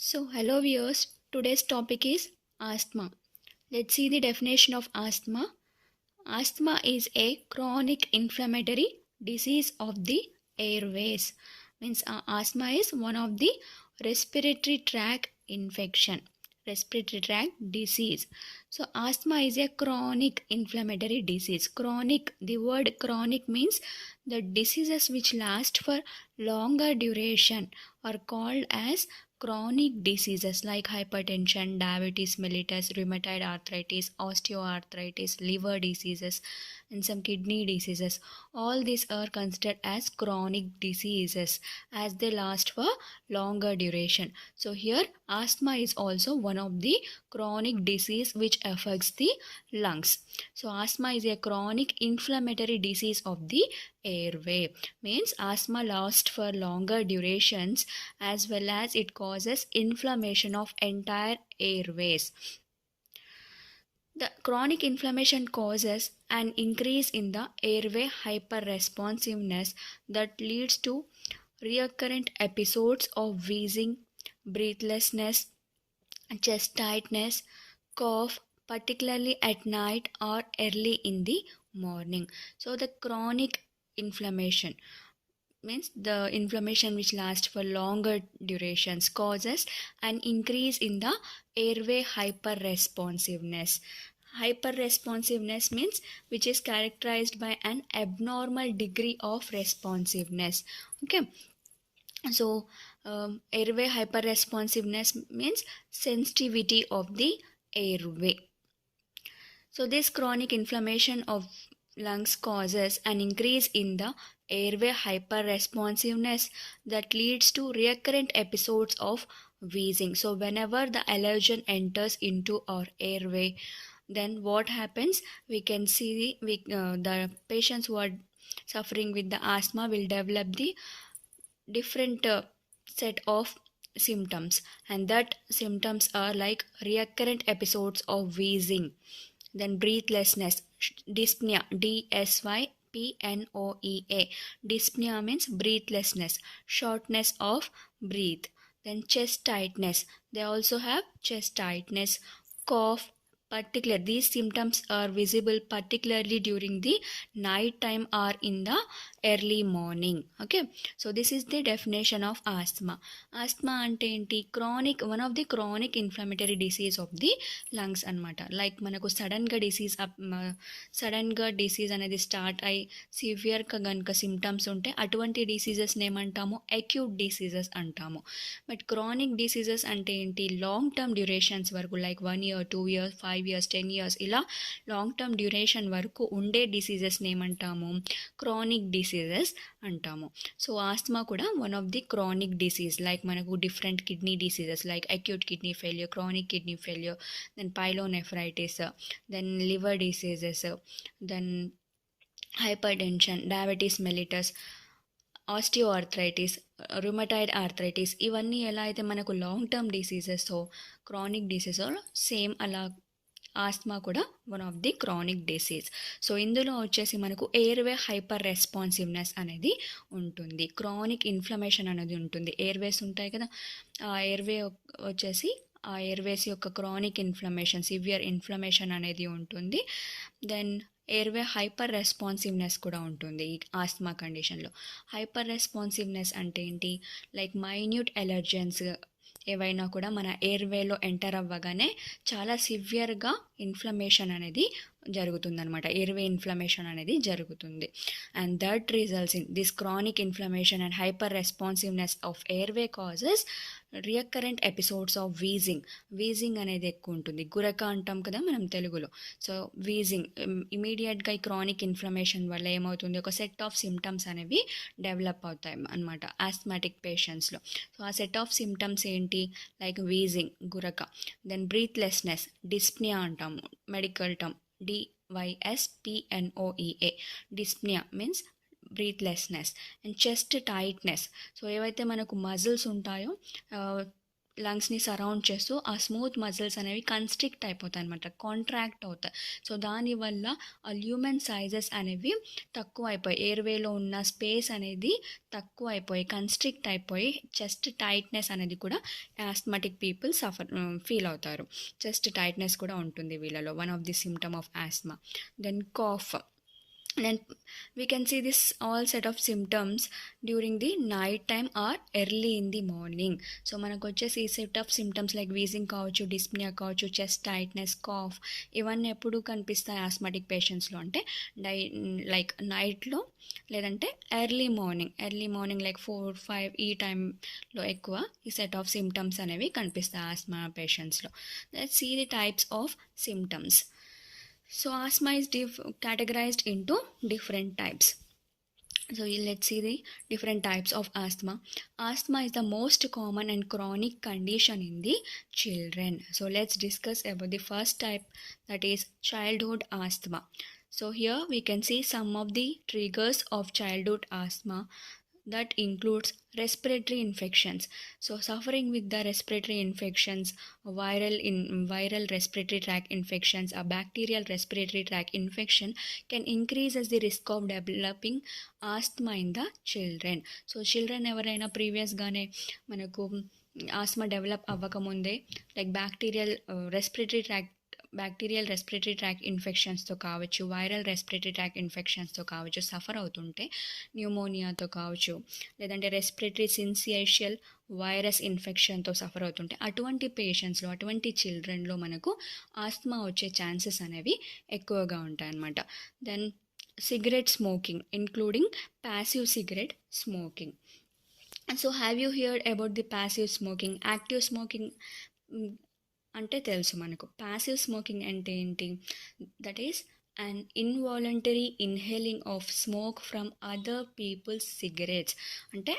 Hello viewers. Today's topic is asthma. Let's see the definition of asthma. Asthma is a chronic inflammatory disease of the airways. Means asthma is one of the respiratory tract infection, respiratory tract disease. So asthma is a chronic inflammatory disease. Chronic, the word chronic means the diseases which last for longer duration are called as chronic diseases like hypertension, diabetes mellitus, rheumatoid arthritis, osteoarthritis, liver diseases, and some kidney diseases. All these are considered as chronic diseases as they last for longer duration. So here asthma is also one of the chronic disease which affects the lungs. So asthma is a chronic inflammatory disease of the airway. Means asthma lasts for longer durations as well as it causes inflammation of entire airways. The chronic inflammation causes an increase in the airway hyperresponsiveness that leads to recurrent episodes of wheezing, breathlessness, chest tightness, cough, particularly at night or early in the morning. So the chronic inflammation means the inflammation which lasts for longer durations causes an increase in the airway hyperresponsiveness. Hyperresponsiveness means which is characterized by an abnormal degree of responsiveness. Okay, so airway hyperresponsiveness means sensitivity of the airway. So this chronic inflammation of lungs causes an increase in the airway hyperresponsiveness that leads to recurrent episodes of wheezing. So whenever the allergen enters into our airway, then what happens? We can see the patients who are suffering with the asthma will develop the different set of symptoms, and that symptoms are like recurrent episodes of wheezing, then breathlessness, dyspnea, dyspnoea. Dyspnea means breathlessness, shortness of breath. Then chest tightness. They also have chest tightness, cough. Particular these symptoms are visible particularly during the night time or in the early morning. Okay, so this is the definition of asthma. Asthma ante enti chronic, one of the chronic inflammatory disease of the lungs అనమాట. Like మనకు సడన్గా disease అనేది start అయ్యి సివియర్గా కనుక symptoms ఉంటే అటువంటి డిసీజెస్ని ఏమంటాము? అక్యూట్ డిసీజెస్ అంటాము. బట్ క్రానిక్ డిసీజెస్ అంటే ఏంటి? లాంగ్ టర్మ్ డ్యూరేషన్స్ వరకు like 1 year 2 years 5 years 10 years ఇలా లాంగ్ టర్మ్ డ్యూరేషన్ వరకు ఉండే డిసీజెస్ని ఏమంటాము? క్రానిక్ డిసీజెస్ అంటాము. సో ఆస్మా కూడా one of the chronic disease. Like మనకు different kidney diseases like acute kidney failure, chronic kidney failure, then pyelonephritis, then liver diseases, then hypertension, diabetes mellitus, osteoarthritis, rheumatoid arthritis, ఇవన్నీ ఎలా అయితే మనకు long term diseases, so chronic disease same అలా ఆస్మా కూడా one of the chronic disease. So ఇందులో వచ్చేసి మనకు airway hyper responsiveness అనేది ఉంటుంది, క్రానిక్ ఇన్ఫ్లమేషన్ అనేది ఉంటుంది. ఎయిర్వేస్ ఉంటాయి కదా, ఆ ఎయిర్వే వచ్చేసి ఆ ఎయిర్వేస్ యొక్క క్రానిక్ ఇన్ఫ్లమేషన్, సివియర్ ఇన్ఫ్లమేషన్ అనేది ఉంటుంది. దెన్ ఎయిర్వే హైపర్ రెస్పాన్సివ్నెస్ కూడా ఉంటుంది ఈ ఆస్మా కండిషన్లో. హైపర్ రెస్పాన్సివ్నెస్ అంటే ఏంటి? లైక్ మైన్యూట్ ఎలర్జెన్స్ ఏవైనా కూడా మన ఎయిర్వేలో ఎంటర్ అవ్వగానే చాలా సివియర్గా ఇన్ఫ్లమేషన్ అనేది జరుగుతుందనమాట, ఎయిర్వే ఇన్ఫ్లమేషన్ అనేది జరుగుతుంది. And that results in this chronic inflammation and hyper responsiveness of airway causes recurrent episodes of wheezing అనేది ఎక్కువ ఉంటుంది. గురక అంటాం కదా మనం తెలుగులో. సో వీజింగ్ ఇమీడియట్గా ఈ క్రానిక్ ఇన్ఫ్లమేషన్ వల్ల ఏమవుతుంది? ఒక సెట్ ఆఫ్ సిమ్టమ్స్ అనేవి డెవలప్ అవుతాయి అనమాట ఆస్మాటిక్ పేషెంట్స్లో. సో ఆ సెట్ ఆఫ్ సిమ్టమ్స్ ఏంటి? లైక్ వీజింగ్, గురక, దెన్ బ్రీత్లెస్నెస్, డిస్ప్నియా అంటాము medical term, DYSPNOEA. Dyspnoea means breathlessness. And chest tightness. So ఏవైతే మనకు మజిల్స్ ఉంటాయో లంగ్స్ని సరౌండ్ చేస్తూ ఆ స్మూత్ మజిల్స్ అనేవి కన్స్ట్రిక్ట్ అయిపోతాయి అనమాట, కాంట్రాక్ట్ అవుతాయి. సో దానివల్ల ఆ ల్యూమెన్ సైజెస్ అనేవి తక్కువ అయిపోయి, ఎయిర్వేలో ఉన్న స్పేస్ అనేది తక్కువ అయిపోయి కన్స్ట్రిక్ట్ అయిపోయి చెస్ట్ టైట్నెస్ అనేది కూడా ఆస్థమాటిక్ పీపుల్ ఫీల్ అవుతారు. చెస్ట్ టైట్నెస్ కూడా ఉంటుంది వీళ్ళలో, one of the symptom of asthma. Then cough. Then we can see this all set of symptoms during the night time or early in the morning. So మనకు వచ్చేసి ఈ set of symptoms like wheezing కావచ్చు, dyspnoea కావచ్చు, chest tightness, cough, ఇవన్నీ ఎప్పుడు కనిపిస్తాయి osmotic పేషెంట్స్లో అంటే like నైట్లో లేదంటే ఎర్లీ మార్నింగ్ లైక్ 4-5 ఈ టైంలో ఎక్కువ ఈ సెట్ ఆఫ్ సిమ్టమ్స్ అనేవి కనిపిస్తాయి ఆస్మా పేషెంట్స్లో. Let's see the types of symptoms. So asthma is categorized into different types. So let's see the different types of asthma. Asthma is the most common and chronic condition in the children. So let's discuss about the first type, that is childhood asthma. So here we can see some of the triggers of childhood asthma, that includes respiratory infections. So suffering with the respiratory infections, viral respiratory tract infections, a bacterial respiratory tract infection can increase the risk of developing asthma in the children. So children ఎవరైనా ప్రీవియస్గానే మనకు Asma develop అవ్వకముందే like bacterial respiratory tract ఇన్ఫెక్షన్స్తో కావచ్చు, viral respiratory tract ఇన్ఫెక్షన్స్తో కావచ్చు suffer అవుతుంటే, న్యూమోనియాతో కావచ్చు, లేదంటే respiratory సిన్సియేషియల్ virus ఇన్ఫెక్షన్తో suffer అవుతుంటే, అటువంటి పేషెంట్స్లో, అటువంటి చిల్డ్రన్లో మనకు ఆస్మా వచ్చే ఛాన్సెస్ అనేవి ఎక్కువగా ఉంటాయన్నమాట. Then cigarette smoking, including passive cigarette smoking. So have you heard about the passive smoking? Active smoking అంటే తెలుసు మనకు. ప్యాసివ్ స్మోకింగ్ అంటే ఏంటి? That is an involuntary inhaling of smoke from other people's cigarettes. అంటే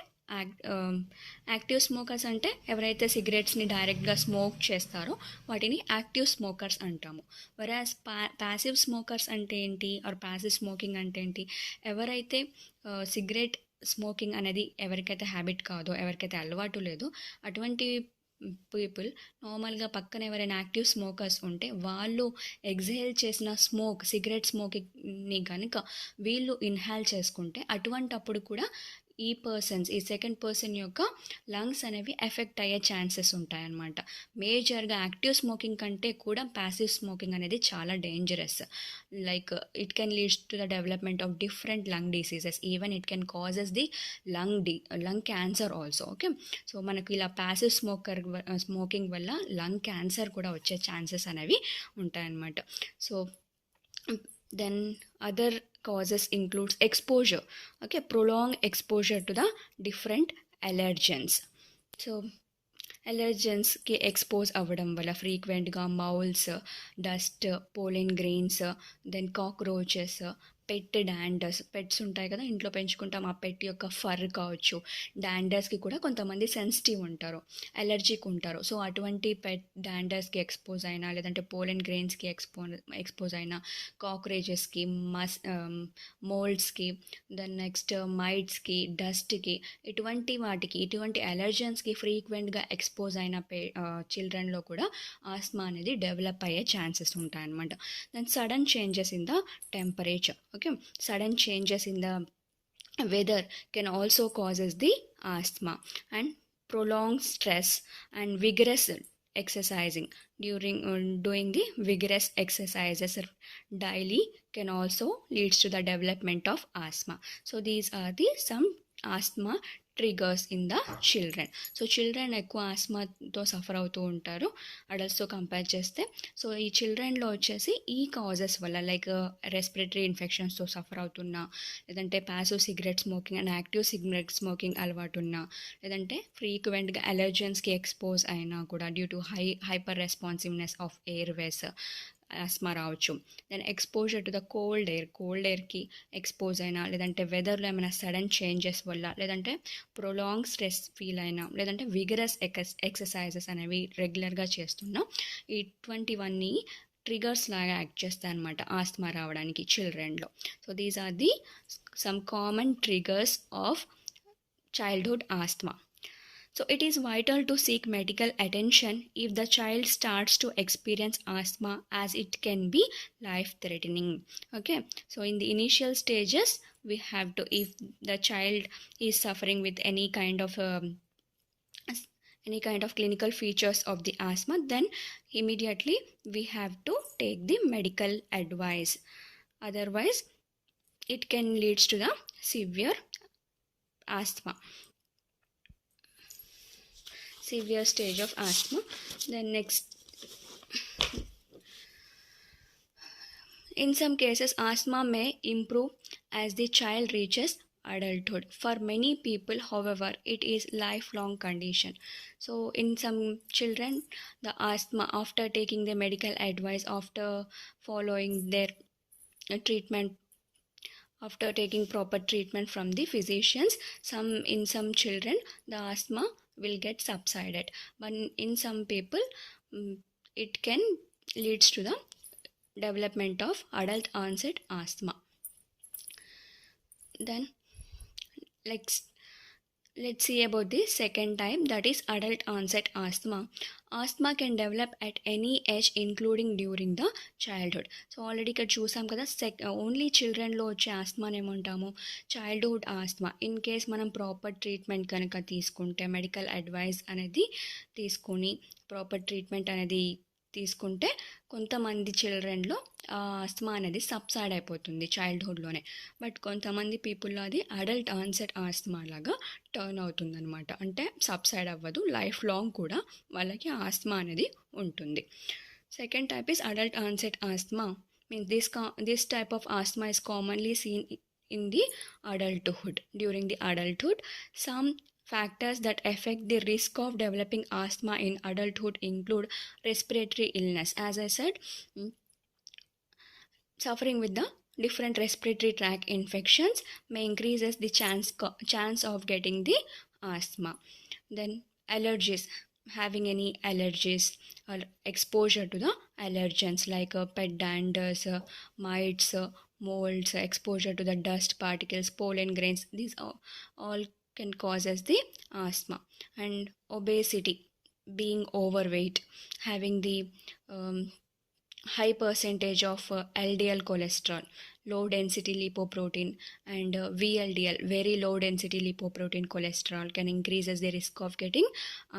active smokers అంటే ఎవరైతే సిగరెట్స్ని డైరెక్ట్గా smoke చేస్తారో వాటిని యాక్టివ్ స్మోకర్స్ అంటాము. వెరాజ్ ప్యాసివ్ స్మోకర్స్ అంటే ఏంటి, ఆర్ ప్యాసివ్ స్మోకింగ్ అంటే ఏంటి? ఎవరైతే సిగరెట్ స్మోకింగ్ అనేది ఎవరికైతే హ్యాబిట్ కాదో, ఎవరికైతే అలవాటు లేదో, అటువంటి పీపుల్ నార్మల్గా పక్కన ఎవరైనా యాక్టివ్ స్మోకర్స్ ఉంటే వాళ్ళు ఎగ్జేల్ చేసిన సిగరెట్ స్మోకింగ్ని కనుక వీళ్ళు ఇన్హేల్ చేసుకుంటే, అటువంటప్పుడు కూడా ఈ సెకండ్ పర్సన్ యొక్క లంగ్స్ అనేవి ఎఫెక్ట్ అయ్యే ఛాన్సెస్ ఉంటాయన్నమాట. మేజర్గా యాక్టివ్ స్మోకింగ్ కంటే కూడా ప్యాసివ్ స్మోకింగ్ అనేది చాలా dangerous. Like it can leads to the development of different lung diseases, even it can causes the lung cancer also. Okay, so మనకు ఇలా ప్యాసివ్ స్మోకింగ్ వల్ల లంగ్ క్యాన్సర్ కూడా వచ్చే ఛాన్సెస్ అనేవి ఉంటాయన్నమాట. So then other causes includes exposure, okay, prolonged exposure to the different allergens. So అలర్జెన్స్కి expose అవ్వడం వల్ల ఫ్రీక్వెంట్గా moulds, dust, pollen grains, then cockroaches, pets ఉంటాయి కదా, ఇంట్లో పెంచుకుంటాం, ఆ పెట్ యొక్క ఫర్ కావచ్చు, డాండర్స్కి కూడా కొంతమంది సెన్సిటివ్ ఉంటారు, అలర్జిక్ ఉంటారు. సో అటువంటి పెట్ డాండర్స్కి ఎక్స్పోజ్ అయినా, లేదంటే పోలిన్ గ్రెయిన్స్కి ఎక్స్పోజ్ అయినా, కాక్రోచెస్కి, మోల్డ్స్కి, దెన్ నెక్స్ట్ మైట్స్కి, డస్ట్కి, ఇటువంటి అలర్జెన్స్కి ఫ్రీక్వెంట్గా ఎక్స్పోజ్ అయిన చిల్డ్రన్లో కూడా ఆస్మా అనేది డెవలప్ అయ్యే ఛాన్సెస్ ఉంటాయన్నమాట. Then sudden changes in the temperature, okay, sudden changes in the weather can also causes the asthma, and prolonged stress and vigorous exercising doing the vigorous exercises daily can also leads to the development of asthma. So these are the some asthma triggers in the children. So children ఎక్కువ ఆస్మాతో suffer అవుతూ ఉంటారు అడల్ట్స్తో compare చేస్తే. So ఈ చిల్డ్రన్లో వచ్చేసి ఈ causes వల్ల like respiratory ఇన్ఫెక్షన్స్తో suffer అవుతున్నా, లేదంటే passive cigarette smoking and active cigarette smoking అలవాటు ఉన్నా, లేదంటే ఫ్రీక్వెంట్గా అలర్జెన్స్కి ఎక్స్పోజ్ అయినా కూడా due to hyper responsiveness of airways asthma రావచ్చు. Then exposure to the cold ఎయిర్కి ఎక్స్పోజ్ అయినా, లేదంటే వెదర్లో ఏమైనా సడన్ చేంజెస్ వల్ల, లేదంటే ప్రొలాంగ్ స్ట్రెస్ ఫీల్ అయినా, లేదంటే విగరస్ ఎక్సర్సైజెస్ అనేవి రెగ్యులర్గా చేస్తున్నా, ఇటువంటివన్నీ ట్రిగర్స్ లాగా యాక్ట్ చేస్తాయి అన్నమాట ఆస్మా రావడానికి చిల్డ్రన్లో. So these are the some common triggers of childhood asthma. So it is vital to seek medical attention if the child starts to experience asthma, as it can be life threatening. Okay, so in the initial stages we have to, if the child is suffering with any kind of clinical features of the asthma, then immediately we have to take the medical advice. Otherwise it can lead to the severe asthma, severe stage of asthma. Then next, in some cases asthma may improve as the child reaches adulthood. For many people, however, it is lifelong condition. So in some children, the asthma, after taking the medical advice, after following their treatment, after taking proper treatment from the physicians, in some children the asthma will get subsided, but in some people, mm, it can leads to the development of adult onset asthma. Then let's let's see about the second type, that is adult onset asthma. Asthma can develop at any age including during the childhood. So already ఇక్కడ చూసాం కదా, only చిల్డ్రన్లో వచ్చే ఆస్మాని ఏమంటాము, childhood Asma. In case మనం proper treatment కనుక తీసుకుంటే, medical advice అనేది తీసుకొని ప్రాపర్ ట్రీట్మెంట్ అనేది తీసుకుంటే, కొంతమంది చిల్డ్రన్లో ఆస్మా అనేది సబ్సైడ్ అయిపోతుంది చైల్డ్హుడ్లోనే. బట్ కొంతమంది పీపుల్లో అది అడల్ట్ ఆన్సెట్ ఆస్మా లాగా టర్న్ అవుతుందన్నమాట. అంటే సబ్సైడ్ అవ్వదు, లైఫ్ లాంగ్ కూడా వాళ్ళకి ఆస్మా అనేది ఉంటుంది. Second type is adult onset asthma. Means this type of asthma is commonly seen in the adulthood. During the adulthood, some factors that affect the risk of developing asthma in adulthood include respiratory illness. As I said, suffering with the different respiratory tract infections may increases the chance of getting the asthma. Then allergies, having any allergies or exposure to the allergens like pet danders, mites, molds, exposure to the dust particles, pollen grains, these all can cause us the asthma. And obesity, being overweight, having the high percentage of LDL cholesterol, low density lipoprotein, and VLDL, very low density lipoprotein cholesterol, can increases the risk of getting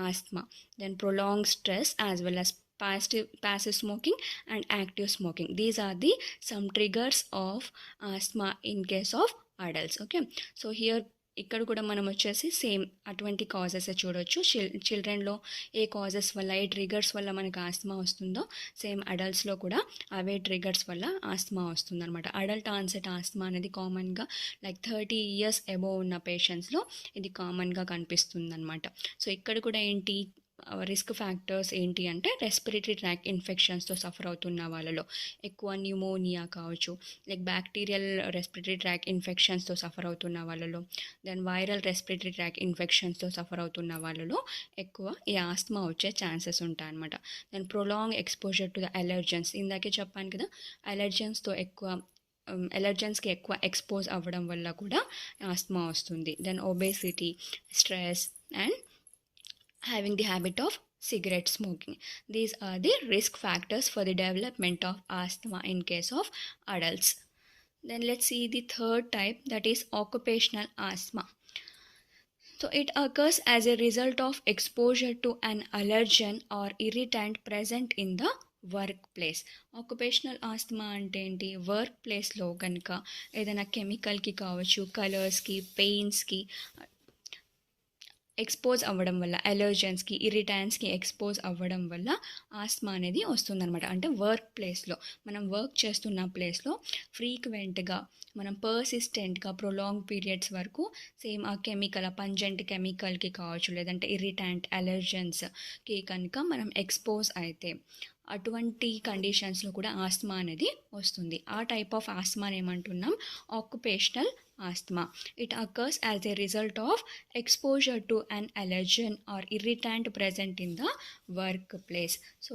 asthma. Then prolonged stress, as well as passive smoking and active smoking, these are the some triggers of asthma in case of adults. Okay, so here ఇక్కడ కూడా మనం వచ్చేసి same అటువంటి causes చూడొచ్చు. చిల్డ్రన్లో ఏ causes వల్ల, ఏ triggers వల్ల మనకు ఆస్మా వస్తుందో, సేమ్ అడల్ట్స్లో కూడా అవే ట్రిగర్స్ వల్ల ఆస్మా వస్తుందన్నమాట. అడల్ట్ ఆన్సెట్ ఆస్మా అనేది కామన్గా లైక్ 30 years అబోవ్ ఉన్న పేషెంట్స్లో ఇది కామన్గా కనిపిస్తుందన్నమాట. సో ఇక్కడ కూడా ఏంటి, రిస్క్ ఫ్యాక్టర్స్ ఏంటి అంటే, రెస్పిరేటరీ ట్రాక్ ఇన్ఫెక్షన్స్తో సఫర్ అవుతున్న వాళ్ళలో ఎక్కువ, న్యూమోనియా కావచ్చు, లైక్ బ్యాక్టీరియల్ రెస్పిరేటరీ ట్రాక్ ఇన్ఫెక్షన్స్తో సఫర్ అవుతున్న వాళ్ళలో, దెన్ వైరల్ రెస్పిరేటరీ ట్రాక్ ఇన్ఫెక్షన్స్తో సఫర్ అవుతున్న వాళ్ళలో ఎక్కువ ఈ ఆస్మా వచ్చే ఛాన్సెస్ ఉంటాయి అన్నమాట. Then prolong exposure to the allergens, ఇందాకే చెప్పాను కదా, అలర్జెన్స్తో ఎలర్జెన్స్కి ఎక్కువ ఎక్స్పోజ్ అవ్వడం వల్ల కూడా ఆస్మా వస్తుంది. Then obesity, stress, and having the habit of cigarette smoking, these are the risk factors for the development of asthma in case of adults. Then let's see the third type, that is occupational asthma. So it occurs as a result of exposure to an allergen or irritant present in the work place. Occupational asthma అంటే ఏంటి, work ప్లేస్లో కనుక ఏదైనా కెమికల్కి కావచ్చు, కలర్స్కి, పెయిన్స్కి expose అవ్వడం వల్ల, అలర్జెన్స్కి, ఇరిటాన్స్కి expose అవ్వడం వల్ల ఆస్మా అనేది వస్తుందన్నమాట. అంటే వర్క్ ప్లేస్లో, మనం వర్క్ చేస్తున్న ప్లేస్లో ఫ్రీక్వెంట్గా, మనం పర్సిస్టెంట్గా ప్రొలాంగ్ పీరియడ్స్ వరకు సేమ్ ఆ కెమికల్, పంజెంట్ కెమికల్కి కావచ్చు, లేదంటే ఇరిటాంట్ అలర్జెన్స్కి కనుక మనం ఎక్స్పోజ్ అయితే, అటువంటి కండిషన్స్లో కూడా ఆస్మా అనేది వస్తుంది. ఆ టైప్ ఆఫ్ ఆస్మాని ఏమంటున్నాం, occupational asthma. It occurs as a result of exposure to an allergen or irritant present in the workplace. So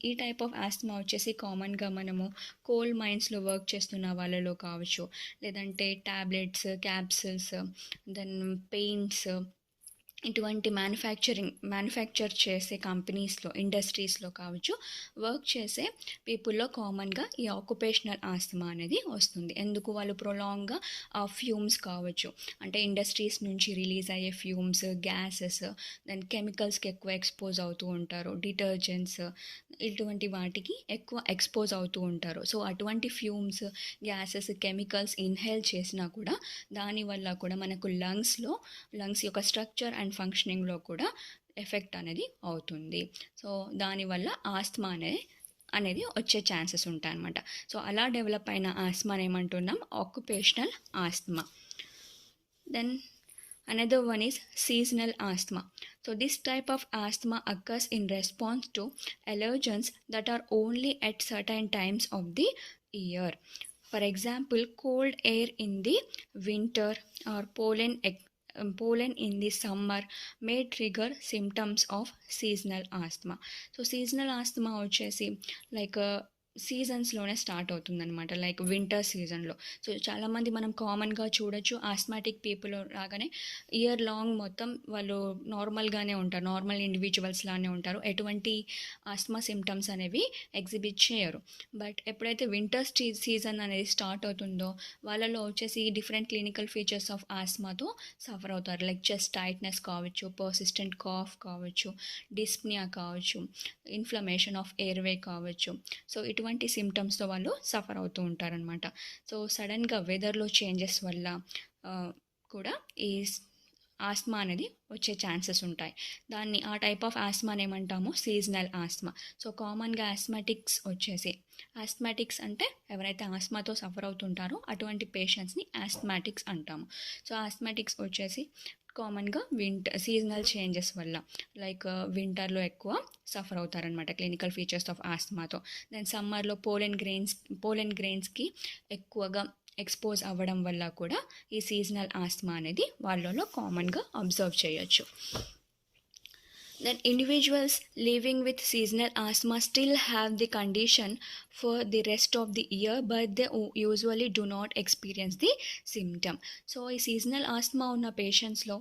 ఈ టైప్ ఆఫ్ ఆస్మా వచ్చేసి కామన్గా మనము కోల్ మైన్స్లో వర్క్ చేస్తున్న వాళ్ళలో కావచ్చు, లేదంటే ట్యాబ్లెట్స్, క్యాప్సిల్స్, దెన్ పెయిన్స్, ఇటువంటి మ్యానుఫ్యాక్చర్ చేసే కంపెనీస్లో, ఇండస్ట్రీస్లో కావచ్చు, వర్క్ చేసే పీపుల్లో కామన్గా ఈ ఆక్యుపేషనల్ ఆస్తమా అనేది వస్తుంది. ఎందుకు? వాళ్ళు ప్రొలాంగ్గా ఆ ఫ్యూమ్స్ కావచ్చు, అంటే ఇండస్ట్రీస్ నుంచి రిలీజ్ అయ్యే ఫ్యూమ్స్, గ్యాసెస్, దాని కెమికల్స్కి ఎక్కువ ఎక్స్పోజ్ అవుతూ ఉంటారు. డిటర్జెంట్స్, ఇటువంటి వాటికి ఎక్కువ ఎక్స్పోజ్ అవుతూ ఉంటారు. సో అటువంటి ఫ్యూమ్స్, గ్యాసెస్, కెమికల్స్ ఇన్హేల్ చేసినా కూడా దానివల్ల కూడా మనకు లంగ్స్ యొక్క స్ట్రక్చర్ అండ్ ఫంక్షనింగ్లో కూడా ఎఫెక్ట్ అనేది అవుతుంది. సో దానివల్ల ఆస్తమా అనేది వచ్చే ఛాన్సెస్ ఉంటాయి అన్నమాట. సో అలా డెవలప్ అయిన ఆస్తమాని ఏమంటున్నాం? Occupational asthma. Then another one is seasonal asthma. So this type of asthma occurs in response to allergens that are only at certain times of the year. For example, cold air in the winter or pollen in the summer may trigger symptoms of seasonal asthma. So seasonal asthma వచ్చేసి like సీజన్స్లోనే start అవుతుందన్నమాట, like winter సీజన్లో. So చాలామంది మనం కామన్గా చూడొచ్చు, asthmatic people రాగానే year long మొత్తం వాళ్ళు నార్మల్గానే ఉంటారు, నార్మల్ ఇండివిజువల్స్ లానే ఉంటారు, ఎటువంటి ఆస్మా సిమ్టమ్స్ అనేవి ఎగ్జిబిట్ చేయరు. బట్ ఎప్పుడైతే వింటర్ సీజన్ అనేది స్టార్ట్ అవుతుందో వాళ్ళలో వచ్చేసి డిఫరెంట్ క్లినికల్ ఫీచర్స్ ఆఫ్ ఆస్మాతో సఫర్ అవుతారు. లైక్ చెస్ట్ టైట్నెస్ కావచ్చు, పర్సిస్టెంట్ కాఫ్ కావచ్చు, డిస్ప్నియా కావచ్చు, ఇన్ఫ్లమేషన్ ఆఫ్ ఎయిర్వే కావచ్చు. సో ఇటువంటి సిమ్టమ్స్తో వాళ్ళు సఫర్ అవుతూ ఉంటారనమాట. సో సడన్గా వెదర్లో చేంజెస్ వల్ల కూడా ఈ ఆస్మా అనేది వచ్చే ఛాన్సెస్ ఉంటాయి. ఆ టైప్ ఆఫ్ ఆస్మాని ఏమంటాము? సీజనల్ ఆస్మా. సో కామన్గా ఆస్మాటిక్స్ అంటే ఎవరైతే ఆస్మాతో సఫర్ అవుతుంటారో అటువంటి పేషెంట్స్ని ఆస్మాటిక్స్ అంటాము. సో ఆస్మాటిక్స్ వచ్చేసి కామన్గా సీజనల్ చేంజెస్ వల్ల, లైక్ వింటర్లో ఎక్కువ సఫర్ అవుతారనమాట క్లినికల్ ఫీచర్స్ ఆఫ్ ఆస్మాతో. దెన్ సమ్మర్లో పోలెన్ గ్రెయిన్స్కి ఎక్కువగా ఎక్స్పోజ్ అవ్వడం వల్ల కూడా ఈ సీజనల్ ఆస్మా అనేది వాళ్ళలో కామన్గా అబ్జర్వ్ చేయొచ్చు. Then individuals living with seasonal asthma still have the condition for the rest of the year, but they usually do not experience the symptom. So ఈ సీజనల్ ఆస్మా ఉన్న పేషెంట్స్లో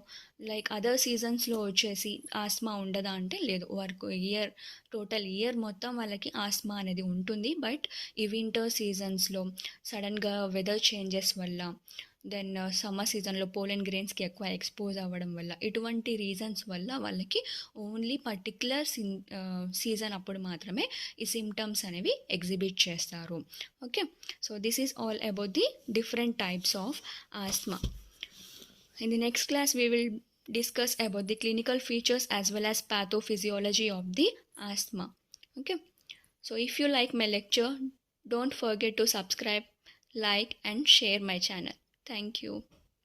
లైక్ అదర్ సీజన్స్లో వచ్చేసి ఆస్మా ఉండదా అంటే లేదు, టోటల్ ఇయర్ మొత్తం వాళ్ళకి asthma అనేది ఉంటుంది. బట్ ఈ వింటర్ సీజన్స్లో సడన్గా వెదర్ చేంజెస్ వల్ల, దెన్ సమ్మర్ సీజన్లో పోలెన్ గ్రెయిన్స్కి ఎక్కువ ఎక్స్పోజ్ అవ్వడం వల్ల, ఇటువంటి రీజన్స్ వల్ల వాళ్ళకి ఓన్లీ పర్టిక్యులర్ సీజన్ అప్పుడు మాత్రమే ఈ సిమ్టమ్స్ అనేవి ఎగ్జిబిట్ చేస్తారు. Okay, so this is all about the different types of asthma. In the next class, we will discuss about the clinical features as well as pathophysiology of the asthma. Okay, so if you like my lecture, don't forget to subscribe, like and share my channel. Thank you.